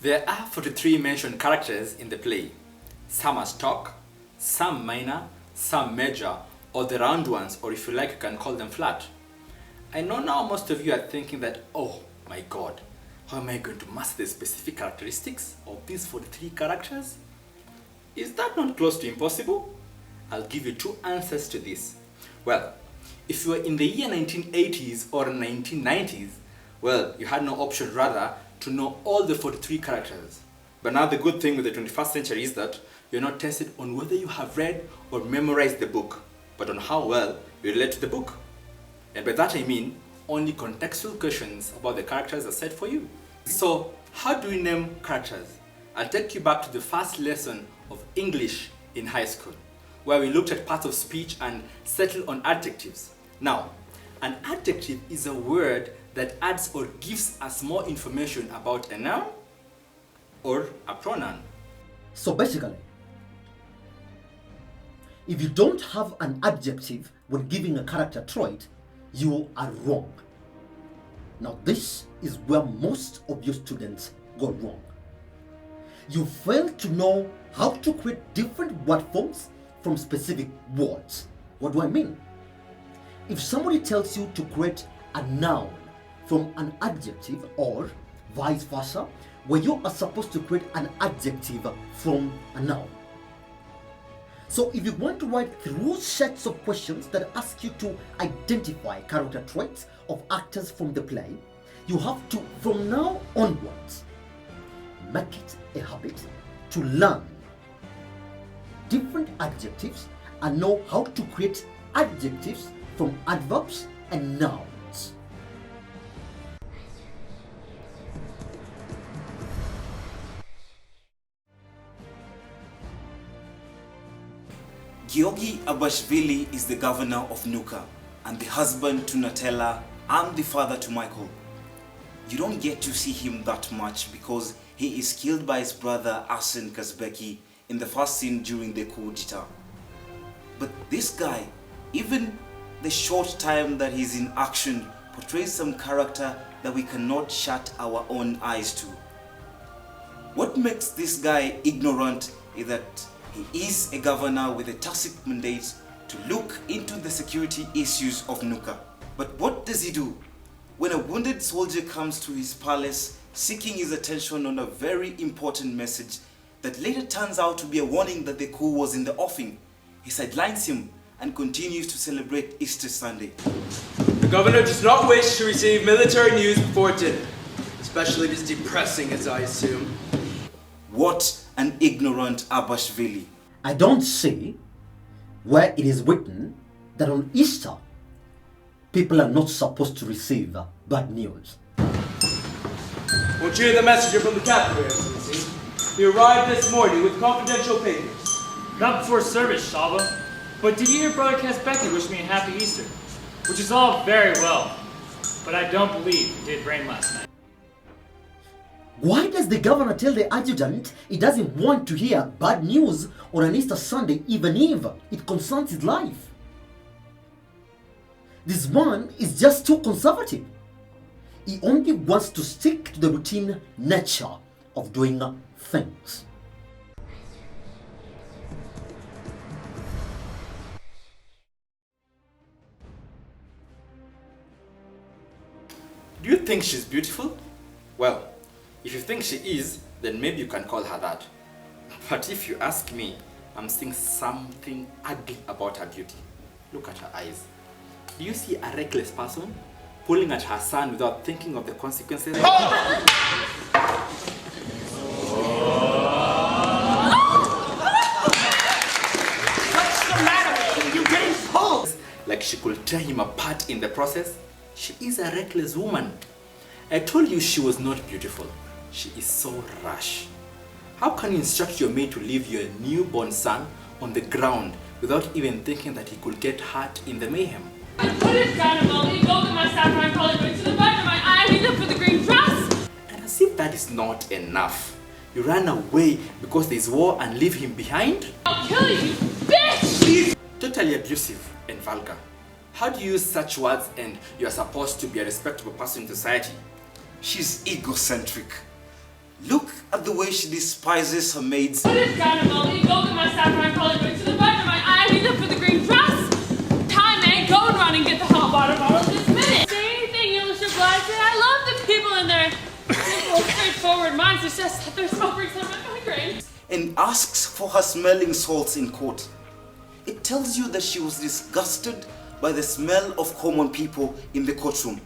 There are 43 mentioned characters in the play. Some are stock, some minor, some major, or the round ones, or if you like you can call them flat. I know now most of you are thinking that, oh my god, how am I going to master the specific characteristics of these 43 characters? Is that not close to impossible? I'll give you two answers to this. Well, if you were in the year 1980s or 1990s, well, you had no option rather to know all the 43 characters. But now the good thing with the 21st century is that you're not tested on whether you have read or memorized the book, but on how well you relate to the book. And by that I mean only contextual questions about the characters are set for you. So how do we name characters? I'll take you back to the first lesson of English in high school, where we looked at parts of speech and settled on adjectives. Now, an adjective is a word that adds or gives us more information about a noun or a pronoun. So basically, if you don't have an adjective when giving a character trait, you are wrong. Now this is where most of your students go wrong. You fail to know how to create different word forms from specific words. What do I mean? If somebody tells you to create a noun from an adjective or vice versa, where you are supposed to create an adjective from a noun. So if you want to write through sets of questions that ask you to identify character traits of actors from the play, you have to, from now onwards, make it a habit to learn different adjectives and know how to create adjectives from adverbs and nouns. Georgi Abashvili is the governor of Nuka and the husband to Natella and the father to Michael. You don't get to see him that much because he is killed by his brother Asen Kazbeki in the first scene during the coup d'etat. But this guy, even the short time that he's in action, portrays some character that we cannot shut our own eyes to. What makes this guy ignorant is that he is a governor with a tacit mandate to look into the security issues of Nuka. But what does he do when a wounded soldier comes to his palace seeking his attention on a very important message that later turns out to be a warning that the coup was in the offing? He sidelines him and continues to celebrate Easter Sunday. The governor does not wish to receive military news before dinner, especially if it's depressing, as I assume. What an ignorant Abashvili. I don't see where it is written that on Easter, people are not supposed to receive bad news. Won't you hear the messenger from the capital, Excellency? He arrived this morning with confidential papers. Not before service, Shaba. But did you hear Brother Kazbeki wish me a happy Easter? Which is all very well, but I don't believe it did rain last night. Why does the governor tell the adjutant he doesn't want to hear bad news on an Easter Sunday even if it concerns his life? This man is just too conservative. He only wants to stick to the routine nature of doing things. Do you think she's beautiful? Well, if you think she is, then maybe you can call her that. But if you ask me, I'm seeing something ugly about her beauty. Look at her eyes. Do you see a reckless person pulling at her son without thinking of the consequences? What's the matter with you? You're getting pulled! Like she could tear him apart in the process. She is a reckless woman. I told you she was not beautiful. She is so rash. How can you instruct your maid to leave your newborn son on the ground without even thinking that he could get hurt in the mayhem? I put it down a moment, you go to my saffron color, going to the button of my eye, I up for the green dress. And as if that is not enough, you ran away because there is war and leave him behind? I'll kill you, bitch! Totally abusive and vulgar. How do you use such words and you are supposed to be a respectable person in society? She's egocentric. Look at the way she despises her maids. Put it down, Emily. Go get my saffron colored ring to the button of my eye. I need them for the green dress. Time, man. Go and run and get the hot water bottle this minute. Say anything, you little blasted. I love the people in there. Simple, straightforward minds. It's just that their smoke brings them my migraine. And asks for her smelling salts in court. It tells you that she was disgusted by the smell of common people in the courtroom.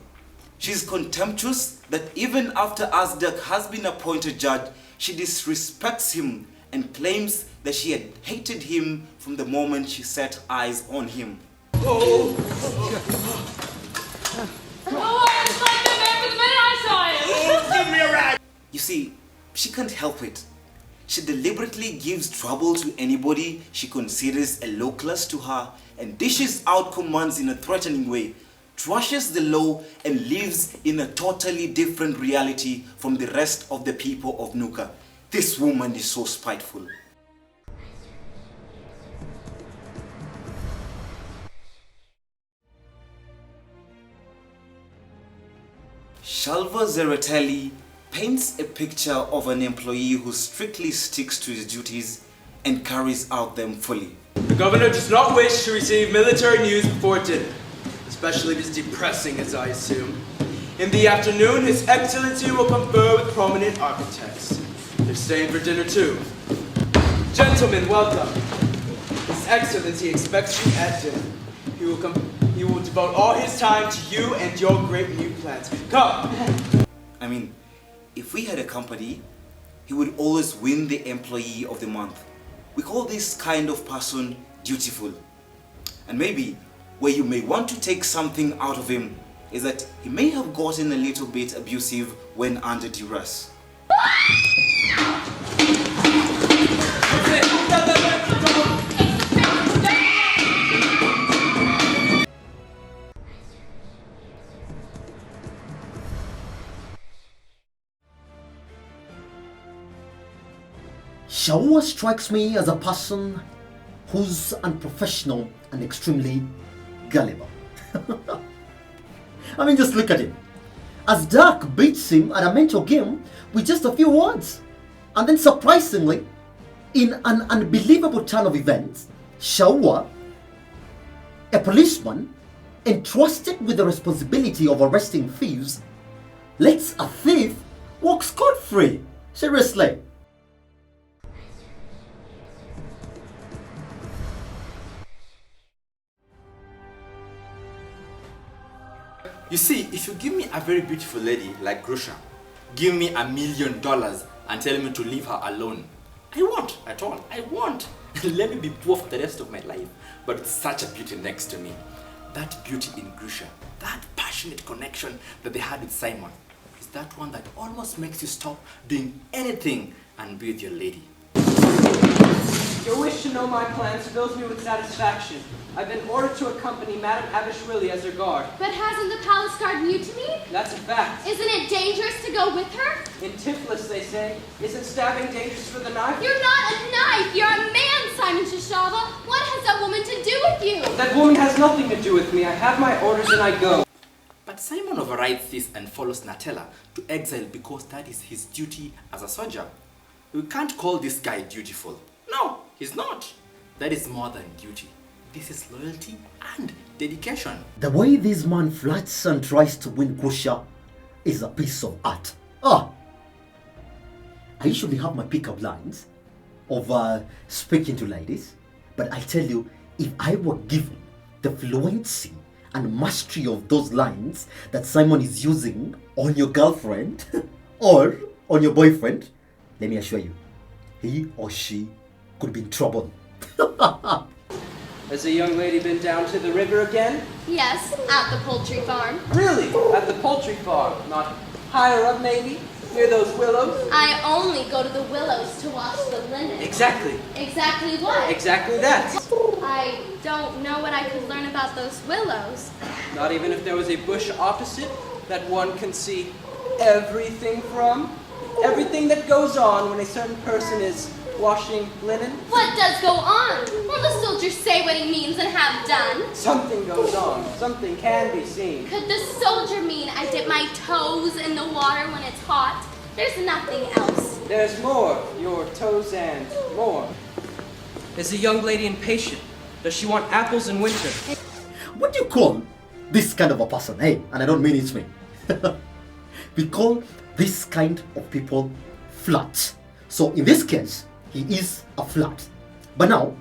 She's contemptuous that even after Azdak has been appointed judge, she disrespects him and claims that she had hated him from the moment she set eyes on him. Oh, I was like that man for the minute I saw him. Give me a ride! You see, she can't help it. She deliberately gives trouble to anybody she considers a low class to her and dishes out commands in a threatening way, trashes the law and lives in a totally different reality from the rest of the people of Nuka. This woman is so spiteful. Shalva Zeratelli paints a picture of an employee who strictly sticks to his duties and carries out them fully. The governor does not wish to receive military news before dinner, especially if it's depressing, as I assume. In the afternoon, His Excellency will confer with prominent architects. They're staying for dinner too. Gentlemen, welcome. His Excellency expects you at dinner. He will devote all his time to you and your great new plans. Come! I mean, if we had a company, he would always win the employee of the month. We call this kind of person dutiful. And maybe where you may want to take something out of him is that he may have gotten a little bit abusive when under duress. Shaua strikes me as a person who's unprofessional and extremely gullible. I mean, just look at him. As Dark beats him at a mental game with just a few words. And then surprisingly, in an unbelievable turn of events, Shaua, a policeman entrusted with the responsibility of arresting thieves, lets a thief walk scot-free. Seriously. You see, if you give me a very beautiful lady like Grusha, give me $1 million and tell me to leave her alone, I won't at all. I won't. Let me be poor for the rest of my life. But with such a beauty next to me, that beauty in Grusha, that passionate connection that they had with Simon, is that one that almost makes you stop doing anything and be with your lady. Your wish to know my plans fills me with satisfaction. I've been ordered to accompany Madame Abishwili as her guard. But hasn't the palace guard mutinied? That's a fact. Isn't it dangerous to go with her? In Tiflis, they say, isn't stabbing dangerous for the knife? You're not a knife. You're a man, Simon Shashava. What has that woman to do with you? That woman has nothing to do with me. I have my orders and I go. But Simon overrides this and follows Natella to exile because that is his duty as a soldier. We can't call this guy dutiful. No, he's not. That is more than duty. This is loyalty and dedication. The way this man flirts and tries to win Grusha is a piece of art. I usually have my pickup lines of speaking to ladies, but I tell you, if I were given the fluency and mastery of those lines that Simon is using on your girlfriend or on your boyfriend, let me assure you, he or she could be in trouble. Has the young lady been down to the river again? Yes, at the poultry farm. Really? At the poultry farm? Not higher up, maybe? Near those willows? I only go to the willows to wash the linen. Exactly. Exactly what? Exactly that. I don't know what I could learn about those willows. Not even if there was a bush opposite that one can see everything from? Everything that goes on when a certain person is washing linen? What does go on? Will the soldier say what he means and have done? Something goes on. Something can be seen. Could the soldier mean I dip my toes in the water when it's hot? There's nothing else. There's more. Your toes and more. Is the young lady impatient? Does she want apples in winter? What do you call this kind of a person? Hey, and I don't mean it's me. We call this kind of people flat. So in this case, he is a flat. But now,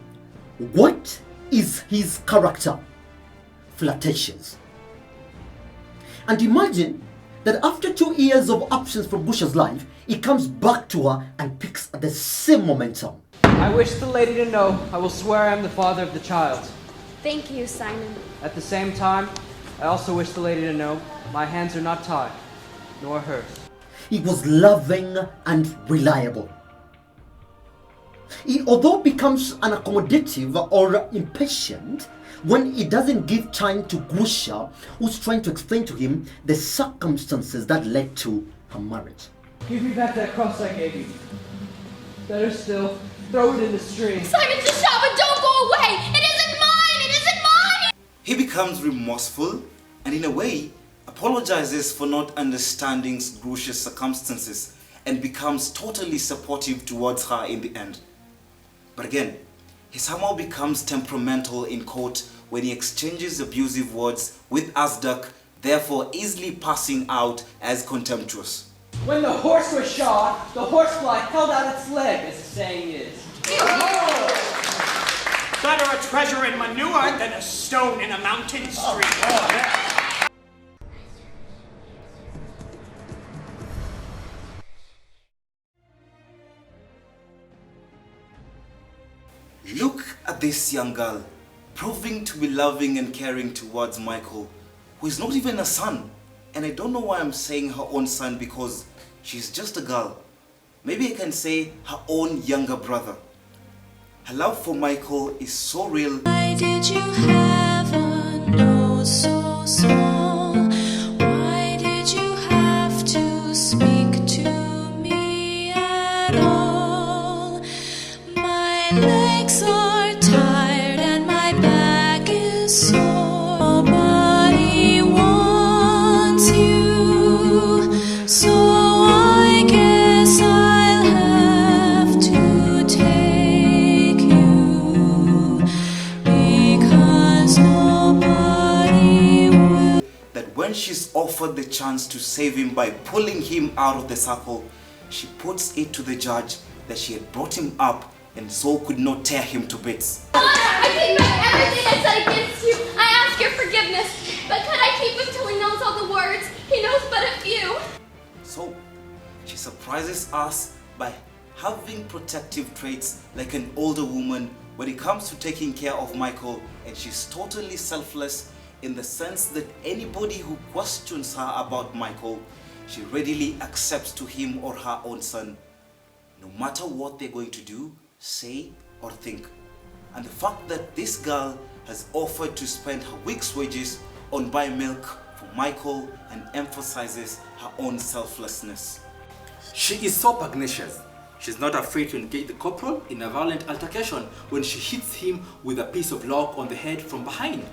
what is his character? Flirtatious. And imagine that after 2 years of absence from Bush's life, he comes back to her and picks at the same momentum. I wish the lady to know I will swear I am the father of the child. Thank you, Simon. At the same time, I also wish the lady to know my hands are not tied, nor hers. He was loving and reliable. He although becomes an accommodative or impatient when he doesn't give time to Gusha, who's trying to explain to him the circumstances that led to her marriage. Give me back that cross I gave you. Better still, throw it in the stream. Simon Shashaba, don't go away! It isn't mine! It isn't mine! He becomes remorseful and in a way apologizes for not understanding Grusha's circumstances and becomes totally supportive towards her in the end. But again, he somehow becomes temperamental in court when he exchanges abusive words with Azdak, therefore easily passing out as contemptuous. When the horse was shot, the horsefly held out its leg, as the saying is. Better a treasure in manure than a stone in a mountain stream. Look at this young girl, proving to be loving and caring towards Michael, who is not even a son. And I don't know why I'm saying her own son because she's just a girl. Maybe I can say her own younger brother. Her love for Michael is so real. Why did you have a nose so small? Why did you have to speak to me at all? My legs are tired and my back is sore. Nobody wants you, so I guess I'll have to take you, because nobody will. That when she's offered the chance to save him by pulling him out of the circle, she puts it to the judge that she had brought him up and so could not tear him to bits. I take back everything I said against you. I ask your forgiveness. But could I keep him till he knows all the words? He knows but a few. So, she surprises us by having protective traits like an older woman when it comes to taking care of Michael, and she's totally selfless in the sense that anybody who questions her about Michael, she readily accepts to him or her own son, no matter what they're going to do, say or think. And the fact that this girl has offered to spend her week's wages on buying milk for Michael and emphasizes her own selflessness. She is so pugnacious. She's not afraid to engage the corporal in a violent altercation when she hits him with a piece of log on the head from behind.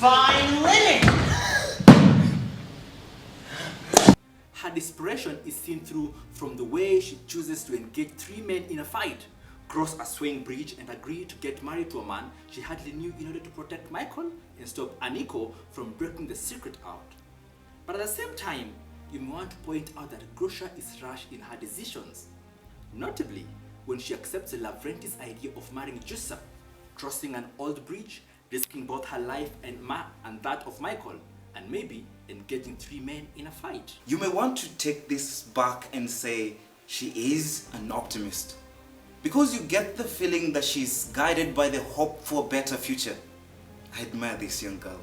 Fine linen! Her desperation is seen through from the way she chooses to engage 3 men in a fight, cross a swaying bridge and agree to get married to a man she hardly knew in order to protect Michael and stop Aniko from breaking the secret out. But at the same time, you may want to point out that Grusha is rash in her decisions, notably when she accepts Lavrenti's idea of marrying Jussa, crossing an old bridge, risking both her life and that of Michael, and maybe engaging 3 men in a fight. You may want to take this back and say she is an optimist, because you get the feeling that she's guided by the hope for a better future. I admire this young girl.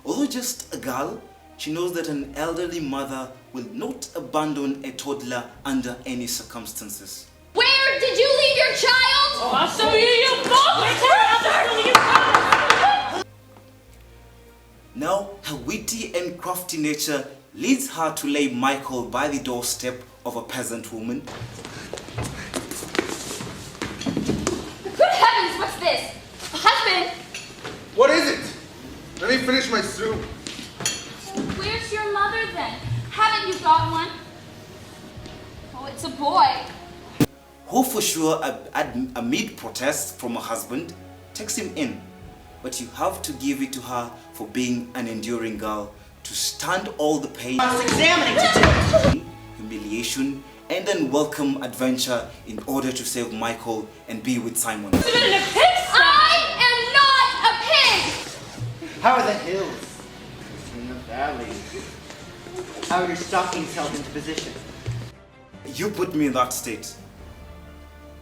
Although just a girl, she knows that an elderly mother will not abandon a toddler under any circumstances. Where did you leave your child? I'll show you both! Now, her witty and crafty nature leads her to lay Michael by the doorstep of a peasant woman. Good heavens, what's this? A husband? What is it? Let me finish my soup. Where's your Haven't you got one? Oh, it's a boy. Who for sure, amid protests from her husband, takes him in. But you have to give it to her for being an enduring girl, to stand all the pain, humiliation, and then welcome adventure in order to save Michael and be with Simon. I am not a pig! How are the hills? In the valley? How are your stockings held into position? You put me in that state.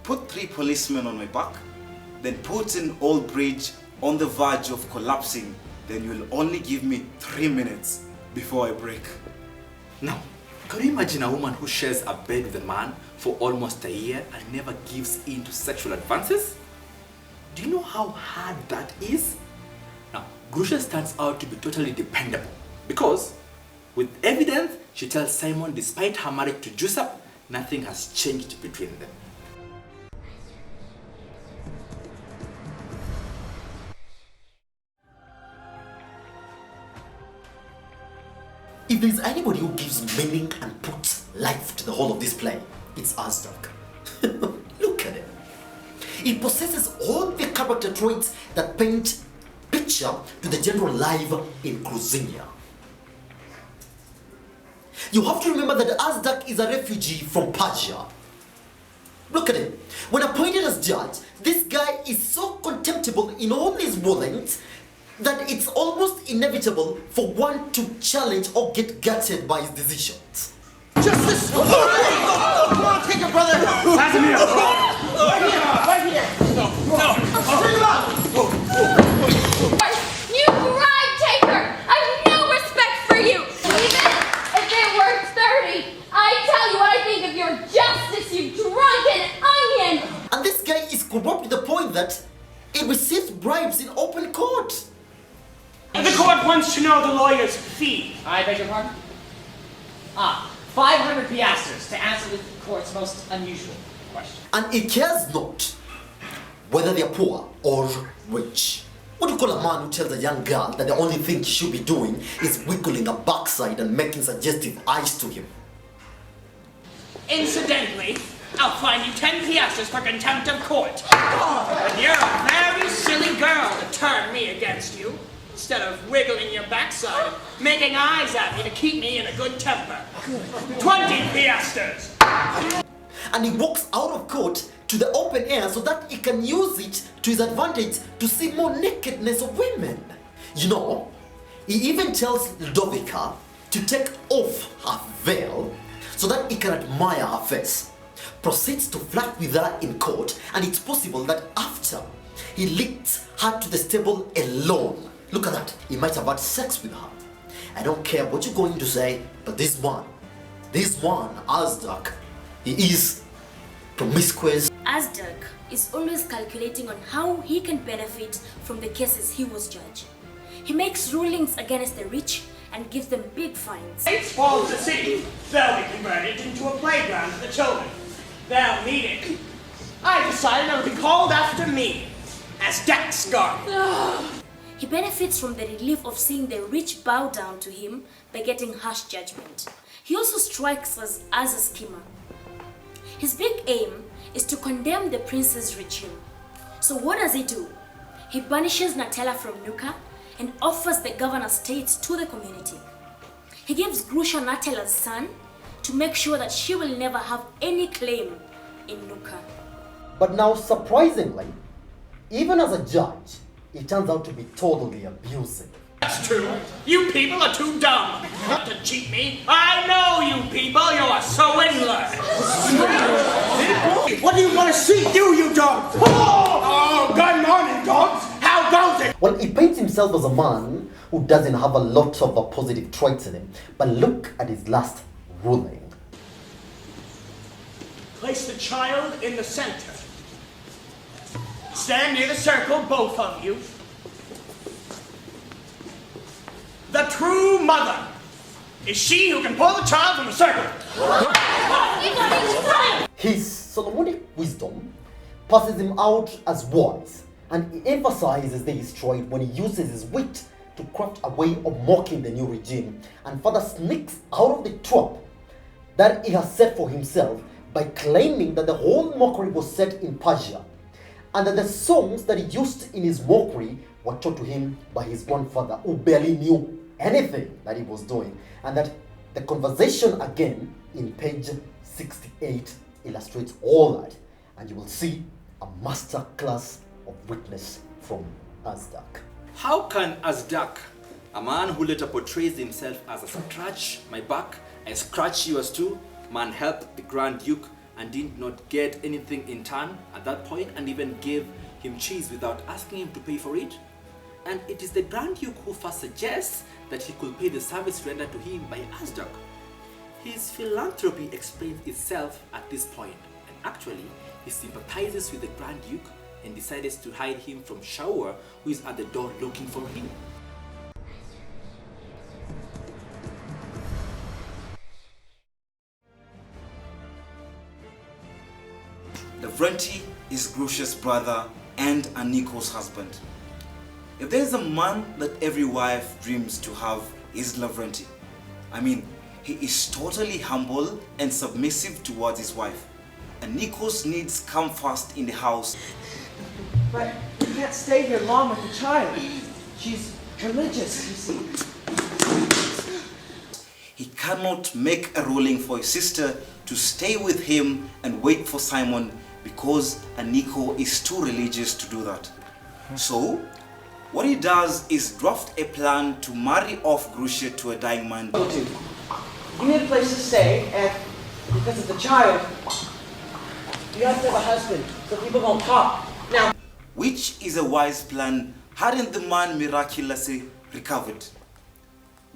Put 3 policemen on my back, then put an old bridge on the verge of collapsing, then you'll only give me 3 minutes before I break. Now, can you imagine a woman who shares a bed with a man for almost a year and never gives in to sexual advances? Do you know how hard that is? Now, Grusha stands out to be totally dependable because, with evidence, she tells Simon despite her marriage to Joseph, nothing has changed between them. If there's anybody who gives meaning and puts life to the whole of this play, it's Azdak. Look at it. It possesses all the character traits that paint picture to the general life in Cruzinia. You have to remember that Azdak is a refugee from Persia. Look at him. When appointed as judge, this guy is so contemptible in all his rulings that it's almost inevitable for one to challenge or get gutted by his decisions. Justice! Come on, take it, brother! Pass him here! Right here! Bring him up! You bribe taker! I've no respect for you! Even if it were 30, I tell you what I think of your justice, you drunken onion! And this guy is corrupt to the point that he receives bribes in open court. The court wants to know the lawyer's fee. I beg your pardon? 500 piastres to answer the court's most unusual question. And he cares not whether they are poor or rich. What do you call a man who tells a young girl that the only thing she should be doing is wiggling her backside and making suggestive eyes to him? Incidentally, I'll fine you 10 piastres for contempt of court. And you're a very silly girl to turn me against you, instead of wiggling your backside, making eyes at me to keep me in a good temper. 20 piastres! And he walks out of court to the open air so that he can use it to his advantage to see more nakedness of women. You know, he even tells Ludovica to take off her veil so that he can admire her face. Proceeds to flirt with her in court, and it's possible that after he leads her to the stable alone, look at that, he might have had sex with her. I don't care what you're going to say, but this one, Azdak, he is promiscuous. Azdak is always calculating on how he can benefit from the cases he was judge. He makes rulings against the rich and gives them big fines. It's falls to sea. They'll be converted into a playground for the children. They'll need it. I decided it'll be called after me, as Dex Garden. He benefits from the relief of seeing the rich bow down to him by getting harsh judgment. He also strikes us as a schemer. His big aim is to condemn the prince's regime. So what does he do? He banishes Natella from Nuka and offers the governor's states to the community. He gives Grusha Natella's son to make sure that she will never have any claim in Nuka. But now, surprisingly, even as a judge, he turns out to be totally abusive. That's true. You people are too dumb. Not to cheat me. I know you people. You are so inland. What do you want to see? You dogs. Oh, good morning, dogs. How goes it? Well, he paints himself as a man who doesn't have a lot of positive traits in him. But look at his last ruling. Place the child in the center. Stand near the circle, both of you. The true mother is she who can pull the child from the circle. His Solomonic wisdom passes him out as wise, and he emphasizes this trait when he uses his wit to craft a way of mocking the new regime and further sneaks out of the trap that he has set for himself by claiming that the whole mockery was set in Persia and that the songs that he used in his mockery were taught to him by his grandfather, who barely knew anything that he was doing, and that the conversation again in page 68 illustrates all that, and you will see a master class of witness from Azdak. How can Azdak, a man who later portrays himself as a scratch my back, I scratch yours too, man helped the Grand Duke and did not get anything in turn at that point, and even gave him cheese without asking him to pay for it? And it is the Grand Duke who first suggests that he could pay the service rendered to him by Azdak. His philanthropy explains itself at this point, and actually he sympathizes with the Grand Duke and decides to hide him from Shaur, who is at the door looking for him. Lavrenti is Grusha's brother and Aniko's husband. If there's a man that every wife dreams to have, is Lavrenti. I mean, he is totally humble and submissive towards his wife. Aniko's needs come first in the house. But you can't stay here long with the child. She's religious, you see. He cannot make a ruling for his sister to stay with him and wait for Simon because Aniko is too religious to do that. So, what he does is draft a plan to marry off Grusha to a dying man. You need a place to stay, and because of the child, you have to have a husband so people don't talk. Now, which is a wise plan hadn't the man miraculously recovered.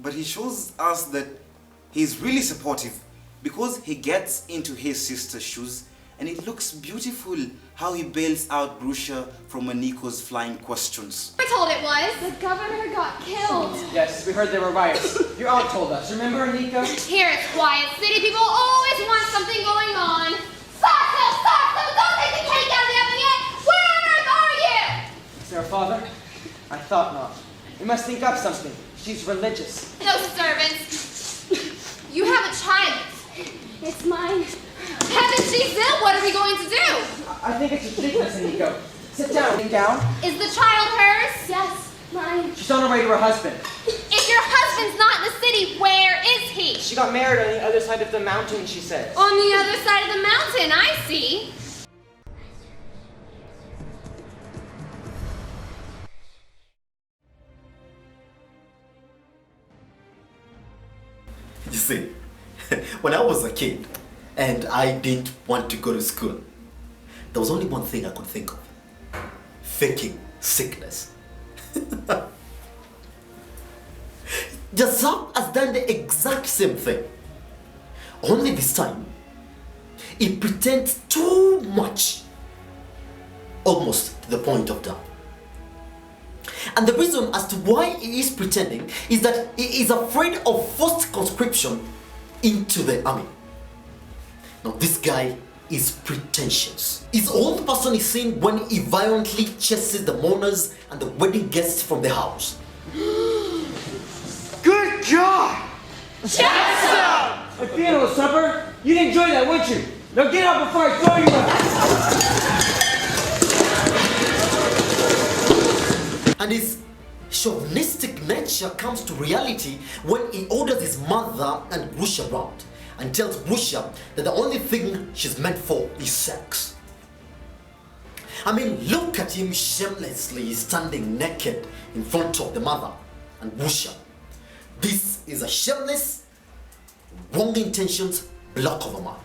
But he shows us that he's really supportive because he gets into his sister's shoes, and it looks beautiful how he bails out Grusha from Aniko's flying questions. I told it was. The governor got killed. yes, we heard there were riots. Your aunt told us. Remember, Aniko? Here it's quiet. City people always want something going on. Stop! Don't take the cake out of the oven yet! Where on earth are you? Is there a father? I thought not. We must think up something. She's religious. No servants. You have a child. It's mine. Heaven, she's ill. What are we going to do? I think it's a sickness, Aniko. Sit down. Sit down. Is the child hers? Yes, mine. She's on her way to her husband. If your husband's not in the city, where is he? She got married on the other side of the mountain, she says. On the other side of the mountain, I see. You see, when I was a kid and I didn't want to go to school, there was only one thing I could think of: faking sickness. Jasab has done the exact same thing. Only this time, he pretends too much, almost to the point of death. And the reason as to why he is pretending is that he is afraid of forced conscription into the army. Now this guy is pretentious. He's all the person is seen when he violently chases the mourners and the wedding guests from the house. Good job! Jackson! A funeral supper? You'd enjoy that, wouldn't you? Now get up before I throw you out! And his chauvinistic nature comes to reality when he orders his mother and Grusha around and tells Grusha that the only thing she's meant for is sex. I mean, look at him shamelessly standing naked in front of the mother and Grusha. This is a shameless, wrong intentions block of a man.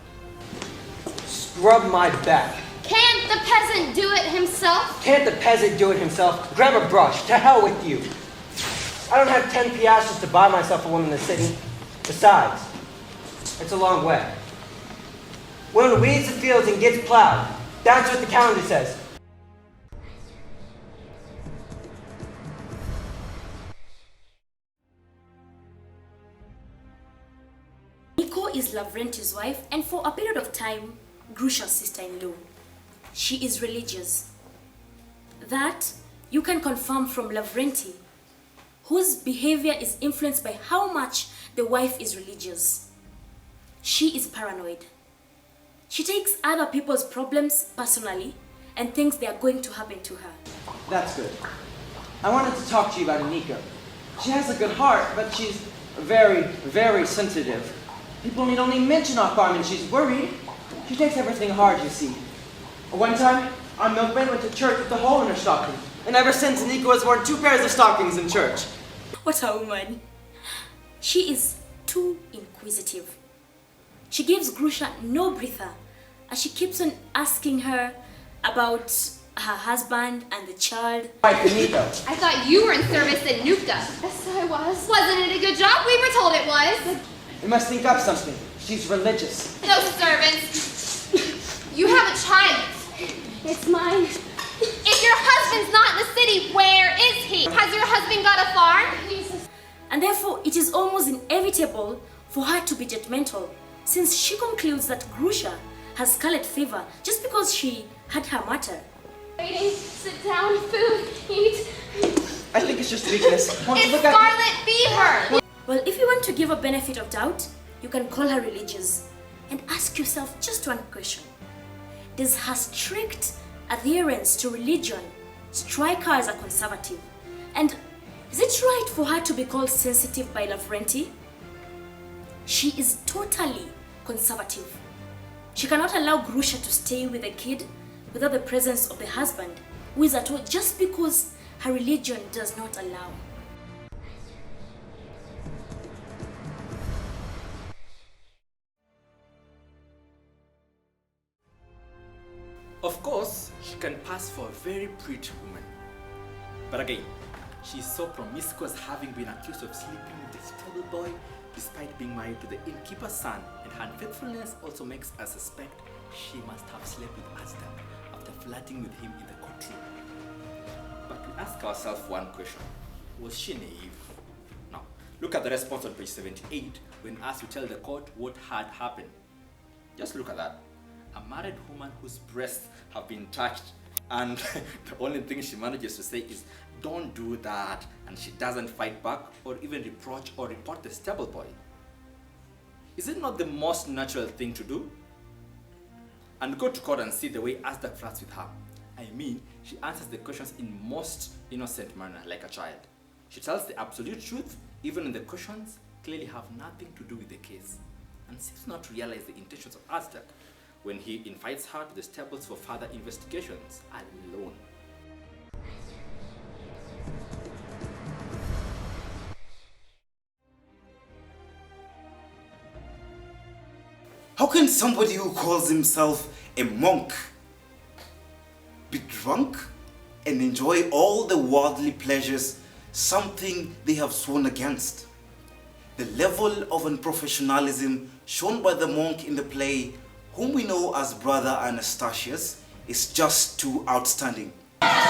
Scrub my back. Can't the peasant do it himself? Can't the peasant do it himself? Grab a brush. To hell with you. I don't have 10 piastres to buy myself a woman in the city. Besides, it's a long way. One weeds the fields and gets plowed. That's what the calendar says. Aniko is Lavrenti's wife and for a period of time, Grusha's sister-in-law. She is religious. That you can confirm from Lavrenti, whose behavior is influenced by how much the wife is religious. She is paranoid. She takes other people's problems personally and thinks they are going to happen to her. That's good. I wanted to talk to you about Anika. She has a good heart, but she's very, very sensitive. People need only mention our farm and she's worried. She takes everything hard, you see. One time, our milkman went to church with a hole in her stocking. And ever since, Anika has worn 2 pairs of stockings in church. What a woman. She is too inquisitive. She gives Grusha no breather as she keeps on asking her about her husband and the child. Wife, Anika. I thought you were in service in Nukta. Yes, I was. Wasn't it a good job? We were told it was. We must think up something. She's religious. No servants. You have a child. It's mine. If your husband's not in the city, where is he? Has your husband got a farm? And therefore, it is almost inevitable for her to be judgmental, since she concludes that Grusha has scarlet fever just because she had her matter. Waiting, sit down, food, eat. I think it's just weakness. It's scarlet fever! Well, if you want to give a benefit of doubt, you can call her religious and ask yourself just one question. Does her strict adherence to religion strike her as a conservative? And is it right for her to be called sensitive by Lavrenti? She is totally conservative. She cannot allow Grusha to stay with the kid without the presence of the husband, who is at home just because her religion does not allow. Of course, she can pass for a very pretty woman. But again, she is so promiscuous, having been accused of sleeping with the stable boy despite being married to the innkeeper's son, and her unfaithfulness also makes us suspect she must have slept with Asdam after flirting with him in the courtroom. But we ask ourselves one question: was she naive? Now, look at the response on page 78 when asked to tell the court what had happened. Just look at that. A married woman whose breasts have been touched, and the only thing she manages to say is, "Don't do that," and she doesn't fight back or even reproach or report the stable boy. Is it not the most natural thing to do? And go to court and see the way Asda flirts with her. I mean, she answers the questions in most innocent manner, like a child. She tells the absolute truth, even when the questions clearly have nothing to do with the case, and seems not to realize the intentions of Asda when he invites her to the stables for further investigations alone. How can somebody who calls himself a monk be drunk and enjoy all the worldly pleasures, something they have sworn against? The level of unprofessionalism shown by the monk in the play, whom we know as Brother Anastasius, is just too outstanding. Thank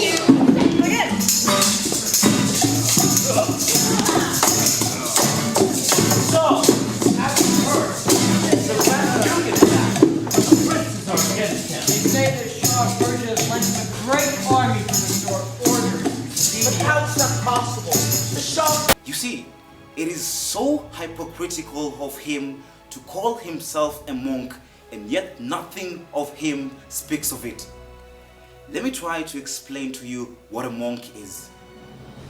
you. Again. So, as you heard, the West Union attack. Princes are against him. They say that Shah of Persia has lent a great army to restore order. But how is that possible? The Shah... You see, it is so hypocritical of him to call himself a monk, and yet nothing of him speaks of it. Let me try to explain to you what a monk is.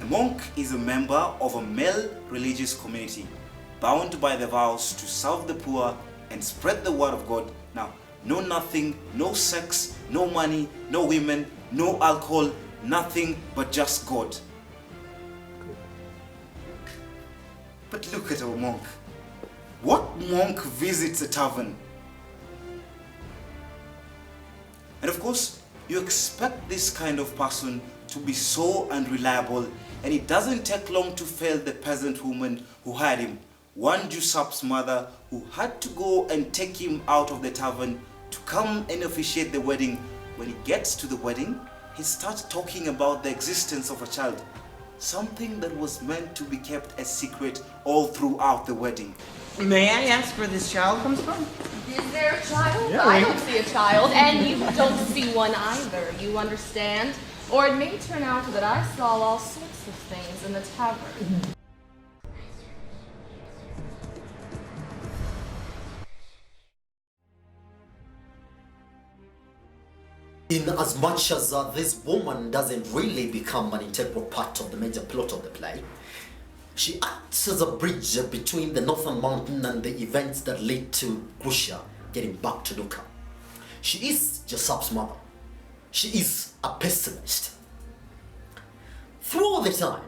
A monk is a member of a male religious community, bound by the vows to serve the poor and spread the word of God. Now, no nothing, no sex, no money, no women, no alcohol, nothing but just God. But look at our monk. What monk visits a tavern? And of course, you expect this kind of person to be so unreliable, and it doesn't take long to fail the peasant woman who hired him, one Giuseppe's mother, who had to go and take him out of the tavern to come and officiate the wedding. When he gets to the wedding, he starts talking about the existence of a child, something that was meant to be kept a secret all throughout the wedding. May I ask where this child comes from? Is there a child? I don't see a child, and you don't see one either, you understand? Or it may turn out that I saw all sorts of things in the tavern. In as much as this woman doesn't really become an integral part of the major plot of the play, she acts as a bridge between the Northern Mountain and the events that lead to Grusha getting back to Nuka. She is Jesup's mother. She is a pessimist. Through all the time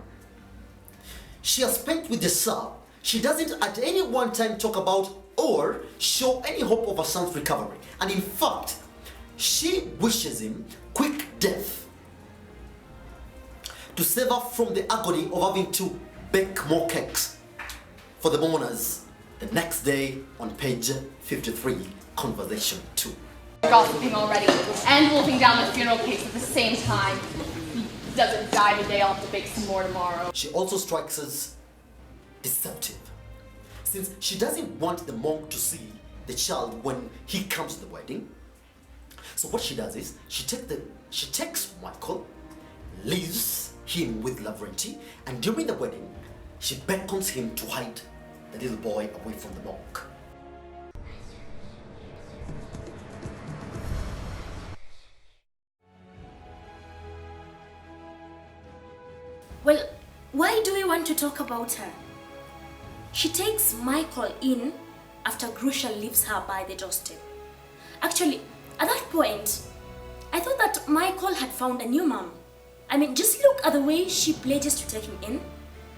she has spent with Jesup, she doesn't at any one time talk about or show any hope of her son's recovery. And in fact, she wishes him quick death to save her from the agony of having to bake more cakes for the mourners the next day on page 53, conversation 2. Gossiping already, and wolfing down the funeral cakes at the same time. He doesn't die today, I'll have to bake some more tomorrow. She also strikes as deceptive, since she doesn't want the monk to see the child when he comes to the wedding. So what she does is, she takes Michael, leaves him with Lavrenti, and during the wedding, she beckons him to hide the little boy away from the monk. Well, why do we want to talk about her? She takes Michael in after Grusha leaves her by the doorstep. Actually, at that point, I thought that Michael had found a new mom. I mean, just look at the way she pledges to take him in.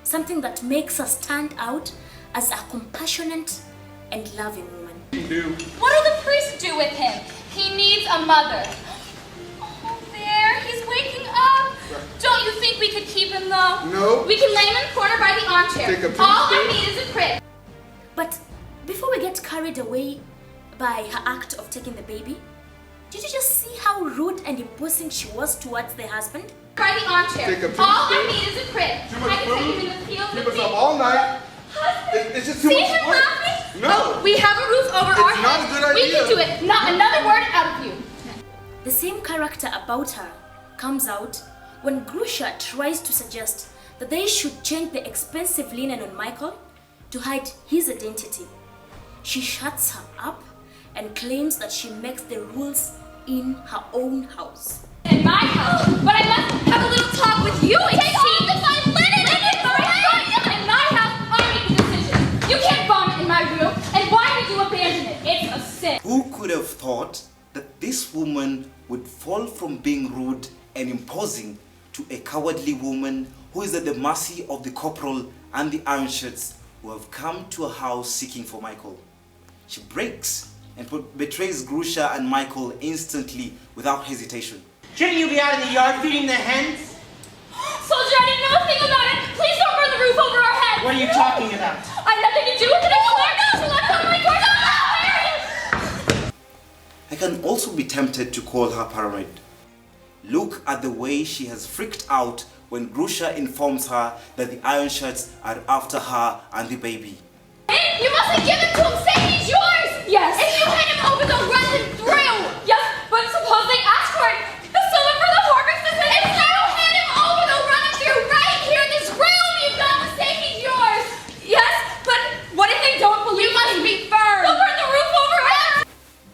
Something that makes her stand out as a compassionate and loving woman. What do the priests do with him? He needs a mother. Oh, there, he's waking up. Don't you think we could keep him though? No. We can lay him in the corner by the armchair. Take a piece All I of need is a crib. But before we get carried away by her act of taking the baby, did you just see how rude and imposing she was towards the husband? By the armchair. Take a piece All of I food. need is a crib. Too much I can take food? him in the field Keep with us up me. all night. Husband, It's just too see much him work. laughing? No. Oh, we have a roof over our It's not heads. a good We idea. can do it. Not another word out of you. The same character about her comes out when Grusha tries to suggest that they should change the expensive linen on Michael to hide his identity. She shuts her up and claims that she makes the rules in her own house. In my house, but I must have a little talk with you. Take all the fine linen in my house. I make the decision. You can't vomit in my room. And why did you abandon it? It's a sin. Who could have thought that this woman would fall from being rude and imposing to a cowardly woman who is at the mercy of the corporal and the iron shirts who have come to a house seeking for Michael? She breaks and betrays Grusha and Michael instantly without hesitation. Shouldn't you be out in the yard feeding the hens? Soldier, I didn't know a thing about it. Please don't burn the roof over our heads. What are you talking about? I had nothing to do with it. I swear not to let come my course. I can also be tempted to call her paranoid. Look at the way she has freaked out when Grusha informs her that the iron shirts are after her and the baby. Hey, you mustn't give it to him. Say he's yours. Yes. If you hand him over, they'll run him through. Yes, but suppose they ask for it. The silver for the harvest is in. If you hand him over, they'll run him through right here in this room. You've got to say he's yours. Yes, but what if they don't believe? You must be firm. They'll burn the roof over us.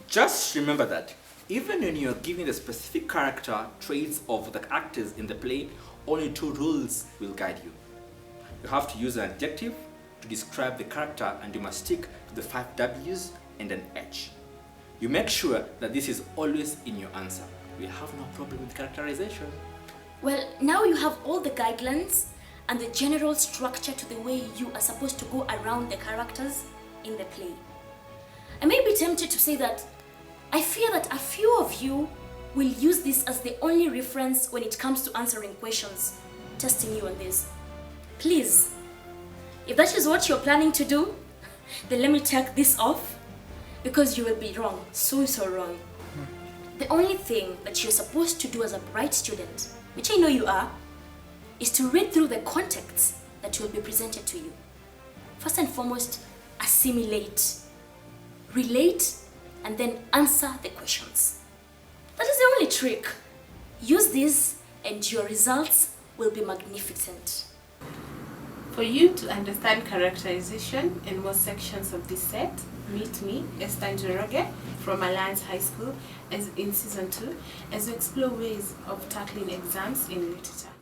Just remember that even when you're giving the specific character traits of the actors in the play, only 2 rules will guide you. You have to use an adjective to describe the character, and you must stick to the 5 W's and an H. You make sure that this is always in your answer. We have no problem with characterization. Well, now you have all the guidelines and the general structure to the way you are supposed to go around the characters in the play. I may be tempted to say that I fear that a few of you will use this as the only reference when it comes to answering questions, testing you on this. Please, if that is what you're planning to do, then let me take this off, because you will be wrong, so wrong. The only thing that you're supposed to do as a bright student, which I know you are, is to read through the context that will be presented to you. First and foremost, assimilate, relate, and then answer the questions. That is the only trick. Use this and your results will be magnificent. For you to understand characterization in most sections of this set, meet me, Esther Njoroge, from Alliance High School in Season 2 as we explore ways of tackling exams in literature.